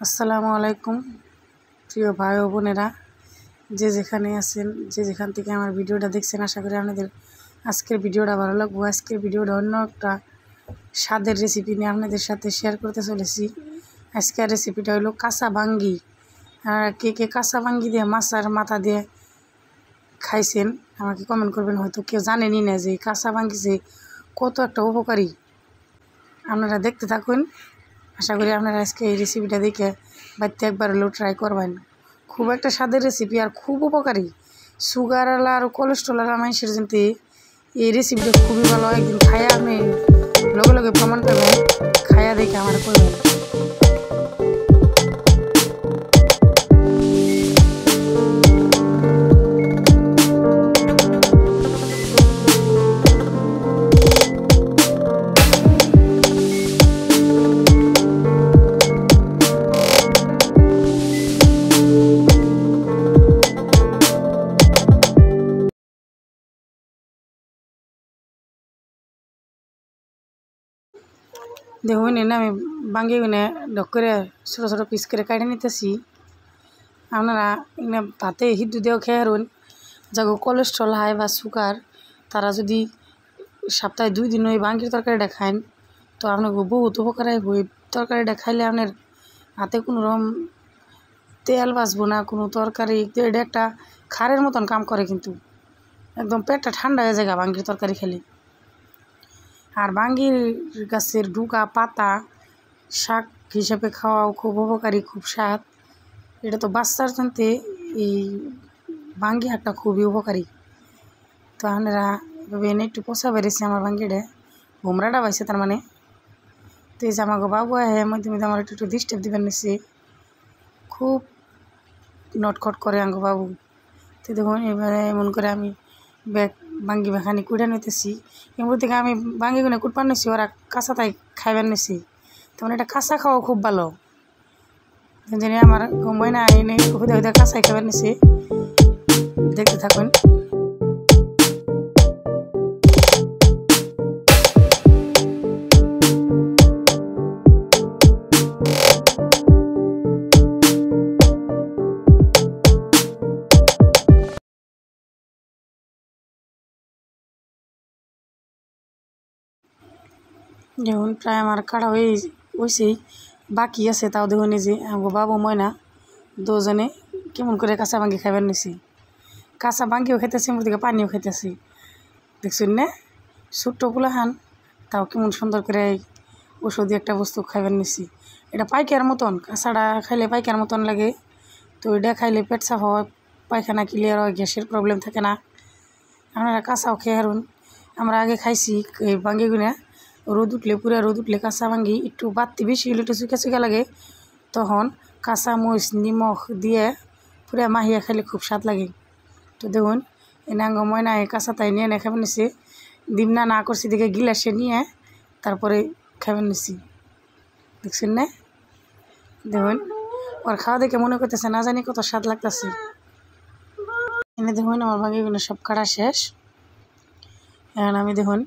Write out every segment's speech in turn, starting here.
আসসালামু আলাইকুম প্রিয় ভাই ও বোনেরা, যে যেখানে আছেন, যে যেখান থেকে আমার ভিডিওটা দেখছেন, আশা করি আপনাদের আজকের ভিডিওটা ভালো লাগবে। আজকের ভিডিওটা অন্য একটা স্বাদের রেসিপি নিয়ে আপনাদের সাথে শেয়ার করতে চলেছি। আজকের রেসিপিটা হলো কাঁচা বাঙ্গি। আর কে কে কাঁচা বাঙ্গি দিয়ে মাছের মাথা দিয়ে খাইছেন আমাকে কমেন্ট করবেন। হয়তো কেউ জানেনই না যে কাঁচা বাঙ্গি যে কত একটা উপকারী। আপনারা দেখতে থাকুন, আশা করি আপনারা আজকে এই রেসিপিটা দেখে বাড়িতে একবার হলেও ট্রাই করবেন। খুব একটা স্বাদের রেসিপি আর খুব উপকারী। সুগারওয়ালা আর কোলেস্ট্রলওয়ালা মানুষের জন্য এই রেসিপিটা খুবই ভালো। একদিন খায়া আপনি লগে লগে প্রমাণ পাবেন, খায়া দেখে আমার করবেন। দেখুন, এনে আমি বাঙ্গি গুনে ডক করে ছোটো ছোটো পিস করে কাটে নিতেছি। আপনারা এনে ভাতে সিদ্ধ দিয়েও খেয়ে হারুন। যাগো কোলেস্ট্রল হাই বা সুগার, তারা যদি সপ্তাহে 2 দিন ওই বাঙ্গির তরকারিটা খান তো আপনাকে বহুত উপকার হয়। ওই তরকারিটা খাইলে আপনার হাতে কোনো রকম তেল বাঁচবো না, কোনো তরকারি। এটা একটা খারের মতন কাম করে, কিন্তু একদম পেটটা ঠান্ডা হয়ে যায় বাঙ্গির তরকারি খেলে। আর বাঙ্গির গাছের ডুকা পাতা শাক হিসেবে খাওয়াও খুব উপকারী, খুব স্বাদ। এটা তো বাচ্চার জন্য এই বাঙ্গি শাকটা খুবই উপকারী। তো আপনারা এভাবে এনে একটু পোষা বেড়েছে আমার বাঙ্গিটা, ভোমরাটা পাইছে তার মানে। তো এই যে আমাকে বাবু আহে মধ্যে মধ্যে আমার একটু ডিস্টার্ব দিবেন নিচ্ছে, খুব নটখট করে আঙ্গো বাবু। তো দেখুন, এবারে এমন করে আমি বাঙ্গি বেখানি কুড়ে নিতেছি। এমন থেকে আমি বাঙ্গি গুনে কুটপান নিছি, ওরা কাঁচা তাই খাইবার নিছি। তখন এটা কাঁচা খাওয়া খুব ভালো। জানি আমার ঘুমাই না এনে হুদা হুদা কাঁচাই খাবার নিছি। দেখতে থাকুন। দেখুন, প্রায় আমার কাটা হয়েছেই, বাকি আছে। তাও দেখুন, এই যে আমার বাবু ময়না দুজনে কেমন করে কাঁচা বাঙ্গি খাইবার নিছি। কাঁচা বাঙ্গিও খাইতেছি, মোর দিকে পানিও খাইতেছি। দেখছেন না, ছোট্ট পোলাহান তাও কেমন সুন্দর করে ওষুধি একটা বস্তু খাইবার নিছি। এটা পাইকার মতন, কাঁচাটা খাইলে পাইকার মতন লাগে। তো এটা খাইলে পেট সাফ হয়, পায়খানা ক্লিয়ার হয়, গ্যাসের প্রবলেম থাকে না। আপনারা কাঁচাও খেয়ে হারুন। আমরা আগে খাইছি এই বাঙ্গিগুনা রোদ উঠলে, পুরা রোদ উঠলে কাঁচা বাঙ্গি একটু বাড়তি বেশি হলে একটু চুকা চুকা লাগে, তখন কাঁচা মরিচ নিমখ দিয়ে পুরা মাহিয়া খাইলে খুব স্বাদ লাগে। তো দেখুন, এনাঙ্গ ময়না কাঁচা তাই নিয়ে এনে খাবার নিছি। ডিমনা না করছি দেখে গিলাসে নিয়ে তারপরে খাবার নিছি। দেখছেন না, দেখুন ওর খাওয়া দেখে মনে করতেছে না জানি কত স্বাদ লাগতেছে। এনে দেখুন আমার বাঙ্গিগুলো সব কাটা শেষ। এখন আমি দেখুন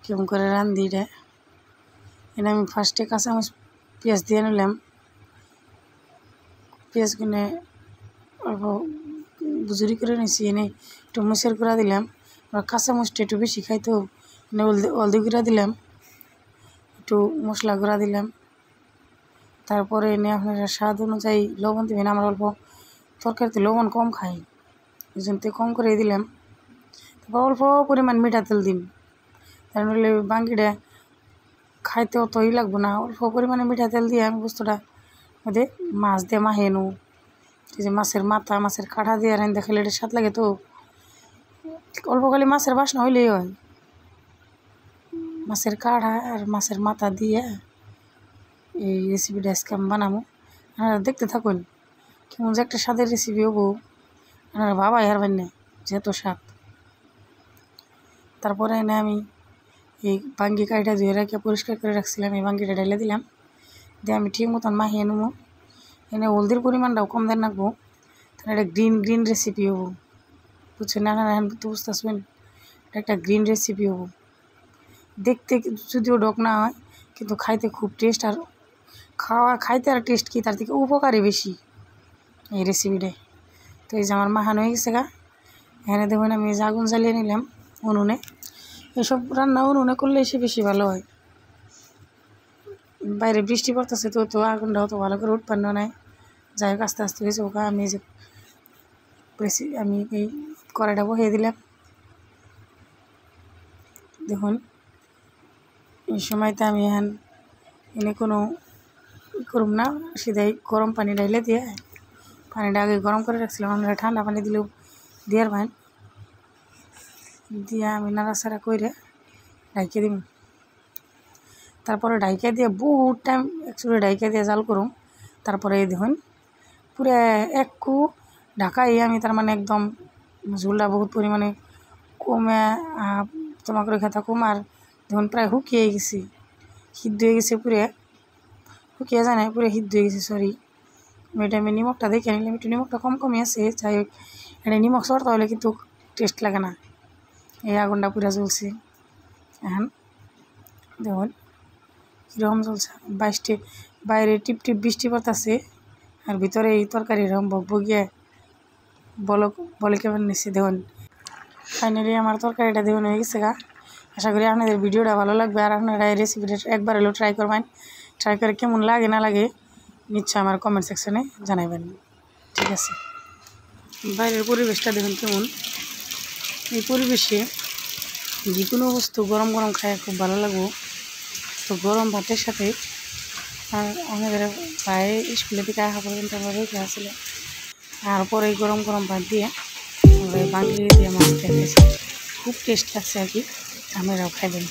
কেমন করে রান্ধি এটা। এনে আমি ফার্স্টে কাঁচামরিচ পেঁয়াজ দিয়ে নিলাম। পেঁয়াজ কিনে অল্প বুজুরি করে নিয়েছি। এনে একটু মরিচের গুঁড়া দিলাম। আর কাঁচামরিচটা একটু বেশি খাইতো, এনে হলদি গুঁড়া দিলাম, একটু মশলা গুঁড়া দিলাম। তারপরে এনে আপনারা স্বাদ অনুযায়ী লবণ দেবেন। আমরা অল্প তরকারিতে লবণ কম খাই, এই জন্য কম করে দিলাম। তারপর অল্প পরিমাণ মিঠা তেল দিন, তার নইলে বাঙ্গিটা খাইতে অত লাগবো না। অল্প পরিমাণে মিঠা তেল দিয়ে আমি বস্তুটা মধ্যে মাছ দিয়ে মাখিয়ে নেব। এই যে মাছের মাথা, মাছের কাঁটা দিয়ে রান্না খেলে এটা স্বাদ লাগে। তো অল্প খালি মাছের বাসনা হইলেই হয়। মাছের কাঁটা আর মাছের মাথা দিয়ে এই রেসিপিটা আজকে আমি বানাবো। আপনারা দেখতে থাকুন, কেমন যে একটা স্বাদের রেসিপি হবো, আপনারা ভাবাই হারবেন না যেহেতু স্বাদ। তারপরে এনে আমি এই বাঙ্গি কাইটা ধুয়ে রাখে পরিষ্কার করে রাখছিলাম, এই বাঙ্গিটা ঢেলে দিলাম। দিয়ে আমি ঠিক মতন মাখিয়ে নেবো। এনে হলদির পরিমাণটাও কম দেন রাখবো, তাহলে এটা গ্রিন রেসিপি হবো। বুঝছেন না, এখন তো বুঝতেছেন এটা একটা গ্রিন রেসিপি হবো। দেখতে যদিও ডক না হয়, কিন্তু খাইতে খুব টেস্ট আর খাইতে আর টেস্ট কি তার থেকে উপকারী বেশি এই রেসিপিটাই। তো এই যে আমার মাখানো হয়ে গেছে গা। এখানে দেখুন আমি যে আগুন জ্বালিয়ে নিলাম উনুনে। এসব রান্না উনুনে করলে এসে বেশি ভালো হয়। বাইরে বৃষ্টি পড়তেছে তো আগুনটাও তো ভালো করে উৎপন্ন নাই। যাই হোক আস্তে আস্তে হয়েছে ওকা। আমি এই কড়াইটা বসিয়ে দিলাম। দেখুন এই সময়তে আমি এনে কোনো করুম না, সিধাই গরম পানি ডাইলে দিয়ে পানিটা আগে গরম করে রাখছিলাম। আমরা ঠান্ডা পানি দিলেও দেওয়ার ভাই দিয়ে আমি নাড়াচাড়া করে ঢাইকে দিব। তারপরে ঢাইকা দিয়ে বহুত টাইম একচুয়ালি ঢাইকা দিয়ে জাল করুম। তারপরে দেখুন পুরো একটু ঢাকাই আমি তার মানে একদম ঝোলটা বহুত পরিমাণে কমে তোমাকে রেখে থাকুম। আর দেখুন প্রায় শুকিয়ে গেছি, সিদ্ধ হয়ে গেছে, পুরে শুকিয়ে যায় না, পুরো সিদ্ধ হয়ে গেছে। সরি আমি নিমকটা দেখে নিলাম, একটু নিমকটা কমই আছে। যাই হোক এটা নিমক সরতে হলে কিন্তু টেস্ট লাগে না। এই আগুনটা পুরা জ্বলছে। এখন দেখুন কীরকম চলছে। বাইরে টিপ টিপ বৃষ্টি পড়তেছে আর ভিতরে এই তরকারি এরকম বকবগিয়ে বলে কেমন নিচ্ছে। দেখুন ফাইনালি আমার তরকারিটা দেখুন হয়ে গেছে গা। আশা করি আপনাদের ভিডিওটা ভালো লাগবে আর আপনারা এই রেসিপিটা একবার হলেও ট্রাই করবেন। ট্রাই করে কেমন লাগে না লাগে নিশ্চয় আমার কমেন্ট সেকশনে জানাবেন। ঠিক আছে, বাইরের পরিবেশটা দেখুন কেমন। এই পরিবেশে যে কোনো বস্তু গরম গরম খায় খুব ভালো লাগবে। তো গরম ভাতের সাথে আর আমাদের প্রায় স্কুলে থেকে আসা পর্যন্ত আমরা রেখে আসলে আর পরে গরম গরম ভাত দিয়ে আমরা বাঙালি দিয়ে মাছ খেয়েছি। খুব টেস্ট লাগছে আর কি, আপনারাও খাইবেন।